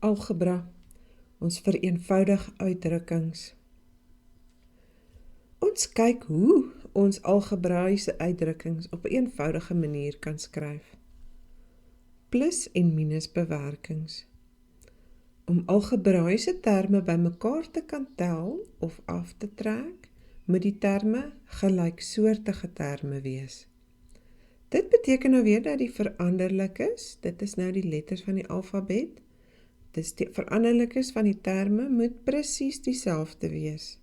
Algebra, ons vereenvoudig uitdrukkings. Ons kyk hoe ons algebraïese uitdrukkings op 'n eenvoudige manier kan skryf. Plus en minus bewerkings. Om algebraïese terme bymekaar te kan tel of af te trek, moet die terme gelyksoortige terme wees. Dit beteken nou weer dat die veranderlikes, dit is nou die letters van die alfabet, dus die veranderlikes van die terme moet presies dieselfde wees.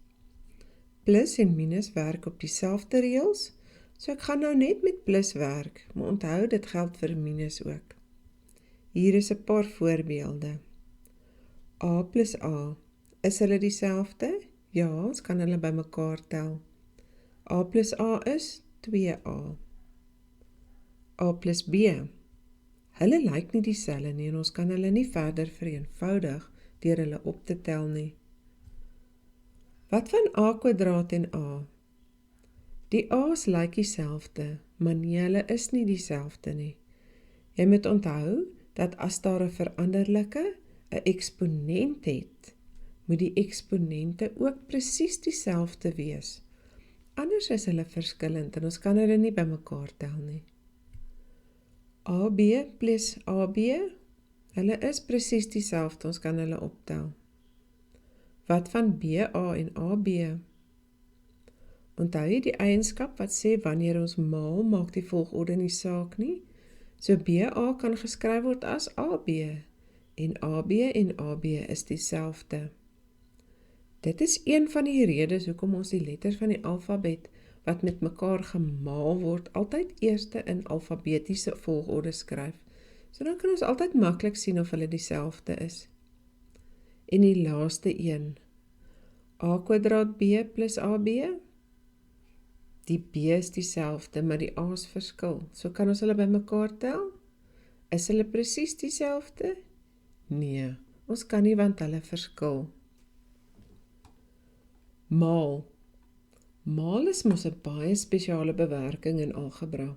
Plus en minus werk op dieselfde reëls, so ek gaan nou net met plus werk, maar onthou dit geld vir minus ook. Hier is 'n paar voorbeelde. A plus A, is hulle dieselfde? Ja, ons kan hulle bymekaar tel. A plus A is 2A. A plus B, hulle lyk nie dieselfde nie en ons kan hulle nie verder vereenvoudig deur hulle op te tel nie. Wat van A kwadraat en A? Die A's lyk dieselfde, maar nee, hulle is nie dieselfde nie. Jy moet onthou dat as daar 'n veranderlike 'n eksponent het, moet die eksponente ook presies dieselfde wees. Anders is hulle verskillend en ons kan hulle nie bymekaar tel nie. AB plus AB, hulle is presies dieselfde, ons kan hulle optel. Wat van BA en AB? Onthou jy die eienskap wat sê wanneer ons maal, maak die volgorde nie saak nie? So BA kan geskryf word as AB en AB is dieselfde. Dit is een van die redes hoekom ons die letters van die alfabet wat met mekaar gemaal word, altyd eerste in alfabetiese volgorde skryf. So dan kan ons altyd maklik sien of hulle dieselfde is. En die laaste een, A kwadraat B plus AB, die B is dieselfde, maar die A's verskil. So kan ons hulle bymekaar tel? Is hulle presies dieselfde? Nee, ons kan nie want hulle verskil. Maal. Maal is mos 'n baie spesiale bewerking in algebra.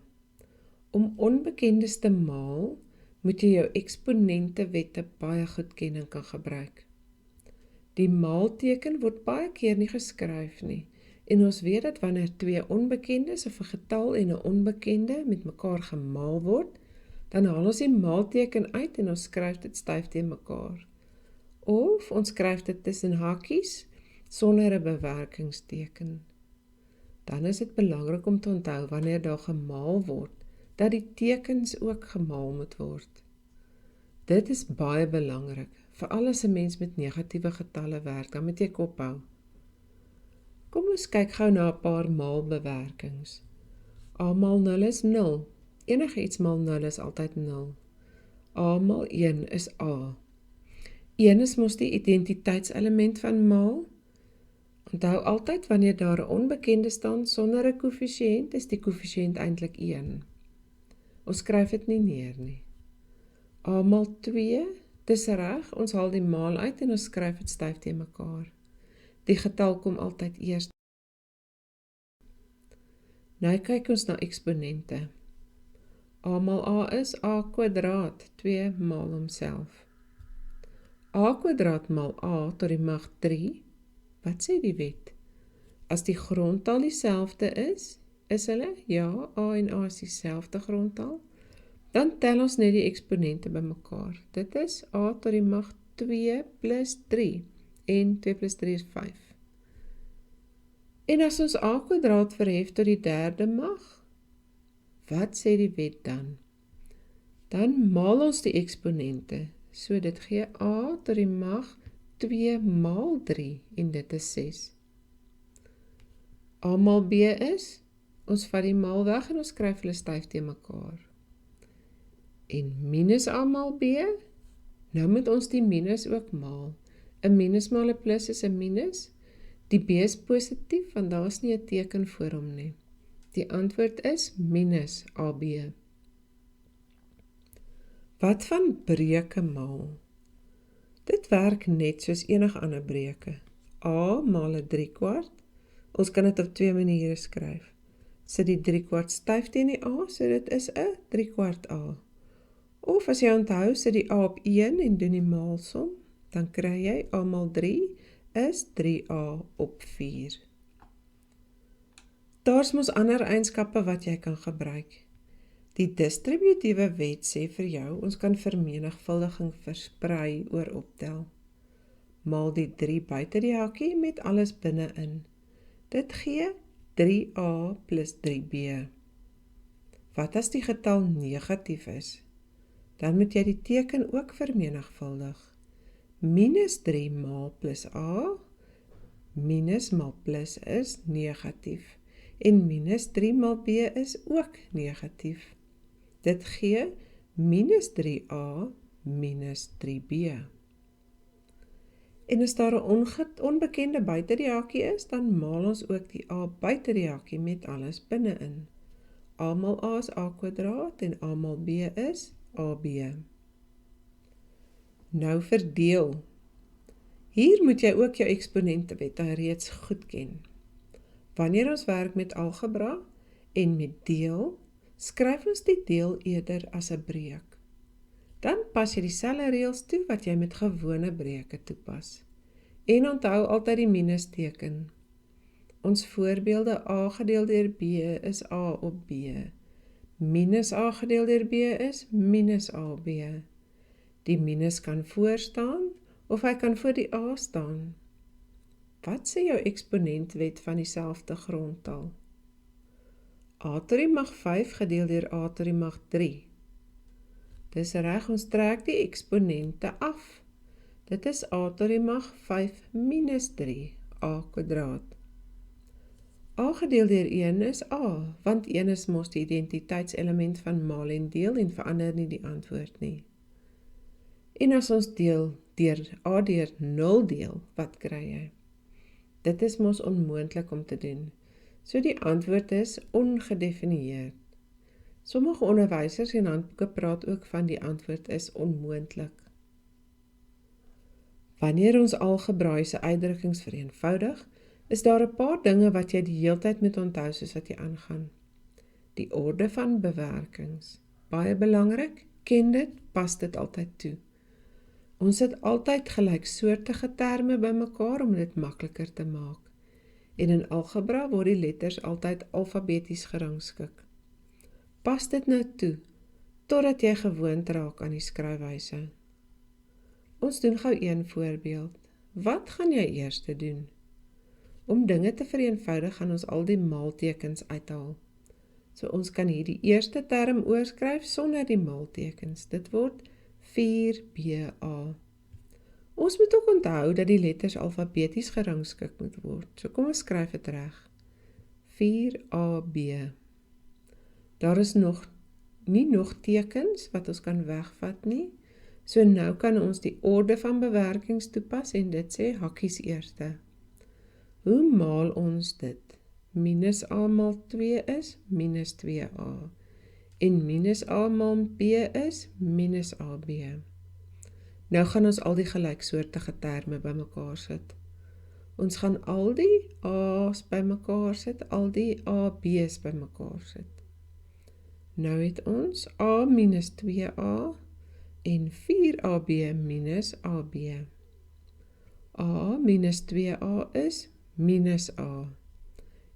Om onbekendes te maal, moet jy jou eksponente wette baie goed ken en kan gebruik. Die maalteken word baie keer nie geskryf nie, en ons weet dat wanneer twee onbekendes of 'n getal en 'n onbekende met mekaar gemaal word, dan haal ons die maalteken uit en ons skryf dit styf teen mekaar. Of ons skryf dit tussen hakies sonder 'n bewerkingsteken. Dan is dit belangrik om te onthou wanneer daar gemaal word, dat die tekens ook gemaal moet word. Dit is baie belangrik, veral as 'n mens met negatiewe getalle werk, dan moet jy kop hou. Kom ons kyk gou na 'n paar maalbewerkings. A maal 0 is 0. Enige iets maal 0 is altyd 0. A maal 1 is A. 1 is mos die identiteitselement van maal. Onthou altyd wanneer daar 'n onbekende staan sonder 'n koëffisiënt, is die koëffisiënt eintlik 1. Ons skryf dit nie neer nie. A maal 2, dis reg, ons haal die maal uit en ons skryf dit styf teen mekaar. Die getal kom altyd eers. Nou kyk ons na eksponente. A maal A is A kwadraat, 2 maal homself. A kwadraat maal A tot die mag 3, wat sê die wet? As die grondtal dieselfde is hulle? Ja, A en A is dieselfde grondtal. Dan tel ons net die eksponente bymekaar. Dit is A tot die mag 2 plus 3 en 2 plus 3 is 5. En as ons A kwadraat verhef tot die derde mag, wat sê die wet dan? Dan maal ons die eksponente, so dit gee A tot die mag 2 maal 3 en dit is 6. A maal B is, ons vat die maal weg en ons skryf hulle styf teen mekaar. En minus A maal B, nou moet ons die minus ook maal. 'n minus maal 'n plus is 'n minus. Die B is positief, want daar is nie 'n teken voor hom nie. Die antwoord is minus AB. Wat van breuke maal? Dit werk net soos enige ander breuke. A maal 'n 3/4. Ons kan dit op twee maniere skryf. Sit die 3/4 styf teen die A, so dit is 'n 3/4 A. Of as jy onthou, sit die A op 1 en doen die maalsom, dan kry jy A maal 3 is 3A op 4. Daar's mos ander eienskappe wat jy kan gebruik. Die distributiewe wet sê vir jou, ons kan vermenigvuldiging versprei oor optel. Maal die 3 buite die hakkie met alles binne-in. Dit gee 3A plus 3B. Wat as die getal negatief is? Dan moet jy die teken ook vermenigvuldig. Minus 3 maal plus A, minus maal plus is negatief. En minus 3 maal B is ook negatief. Dit gee minus 3A minus 3B. En as daar 'n onbekende buite die hakkie is, dan maal ons ook die A buite die hakkie met alles binne-in. A maal A is A kwadraat en A maal B is AB. Nou verdeel. Hier moet jy ook jou eksponentewet reeds goed ken. Wanneer ons werk met algebra en met deel, skryf ons die deel eerder as 'n breek. Dan pas jy dieselfde reëls toe wat jy met gewone breuke toepas. En onthou altyd die minusteken. Ons voorbeelde A gedeel deur B is A op B. Minus A gedeel deur B is minus AB. Die minus kan voor staan of hy kan voor die A staan. Wat sê jou eksponentwet van dieselfde grondtal? A tot die mag 5 gedeel deur A tot die mag 3. Dis reg, ons trek die eksponente af. Dit is A tot die mag 5 minus 3, A kwadraat. A gedeel deur 1 is A, want 1 is mos die identiteitselement van maal en deel en verander nie die antwoord nie. En as ons deel deur A deur 0 deel, wat kry jy? Dit is mos onmoontlik om te doen. So die antwoord is ongedefinieerd. Sommige onderwysers en handboeke praat ook van die antwoord is onmoontlik. Wanneer ons algebraïese uitdrukkings vereenvoudig, is daar 'n paar dinge wat jy die heeltyd moet onthou soos wat jy aangaan. Die orde van bewerkings. Baie belangrik, ken dit, pas dit altyd toe. Ons sit altyd gelyksoortige terme bymekaar om dit makliker te maak. En in algebra word die letters altyd alfabeties gerangskik. Pas dit nou toe, totdat jy gewoond raak aan die skryfwyse. Ons doen gou een voorbeeld. Wat gaan jy eers doen? Om dinge te vereenvoudig gaan ons al die maaltekens uithaal. So ons kan hier die eerste term oorskryf sonder die maaltekens. Dit word 4BA. Ons moet ook onthou dat die letters alfabeties gerangskik moet word. So kom ons skryf dit reg. 4AB. Daar is nie nog tekens wat ons kan wegvat nie. So nou kan ons die orde van bewerkings toepas en dit sê hakkies eerste. Hoe maal ons dit? Minus A maal 2 is minus 2A. En minus A maal B is minus AB. Nou gaan ons al die gelyksoortige terme bymekaar sit. Ons gaan al die A's bymekaar sit, al die AB's bymekaar sit. Nou het ons A minus 2A en 4AB minus AB. A minus 2A is minus A.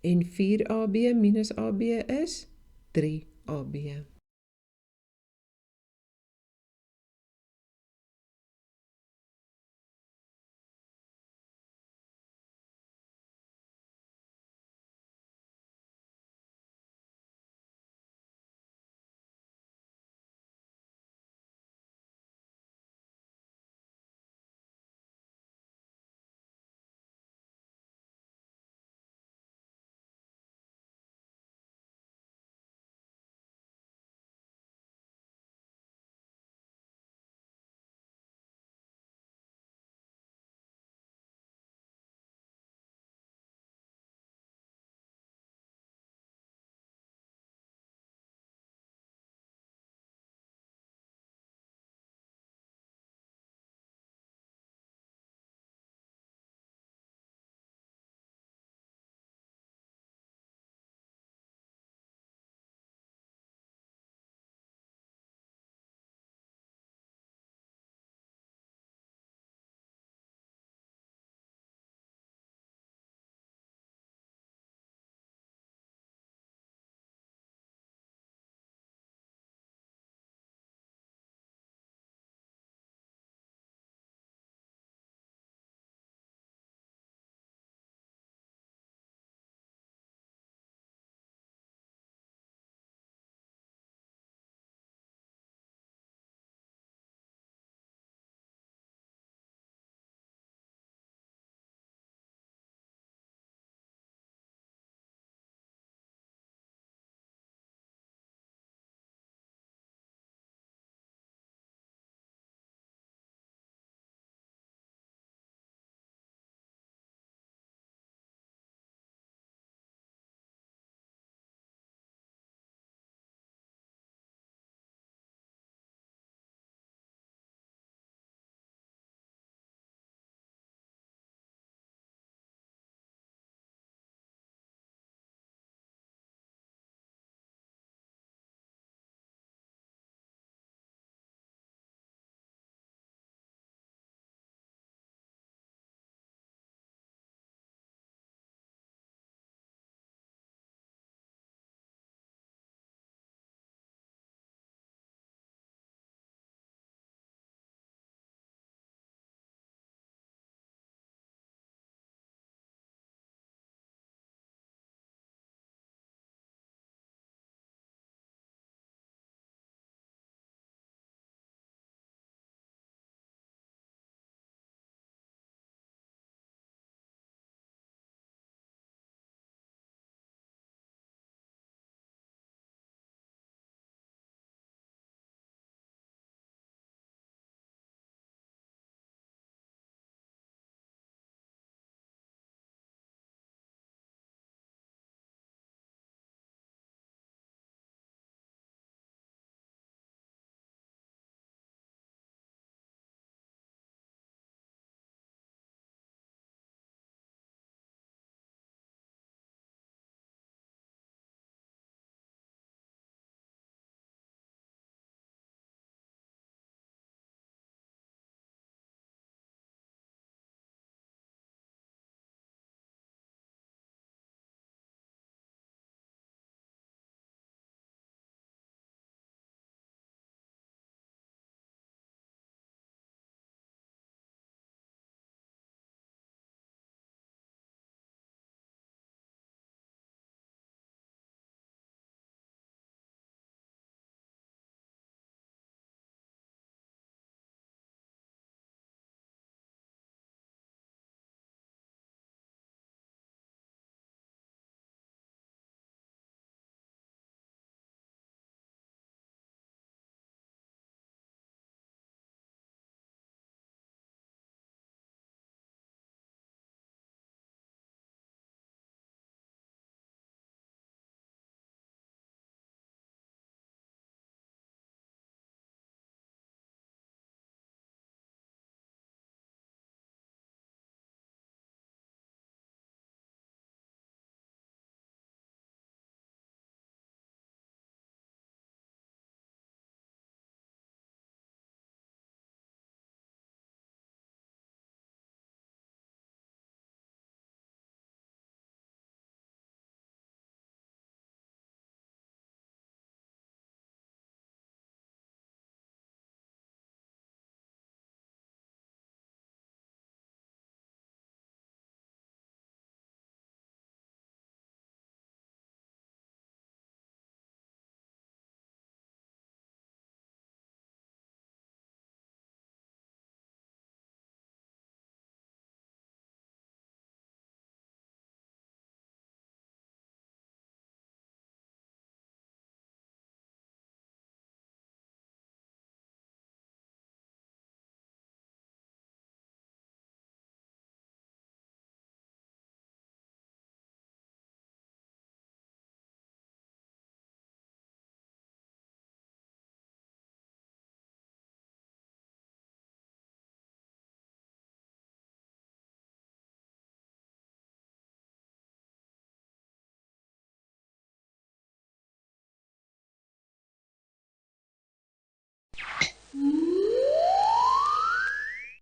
En 4AB minus AB is 3AB.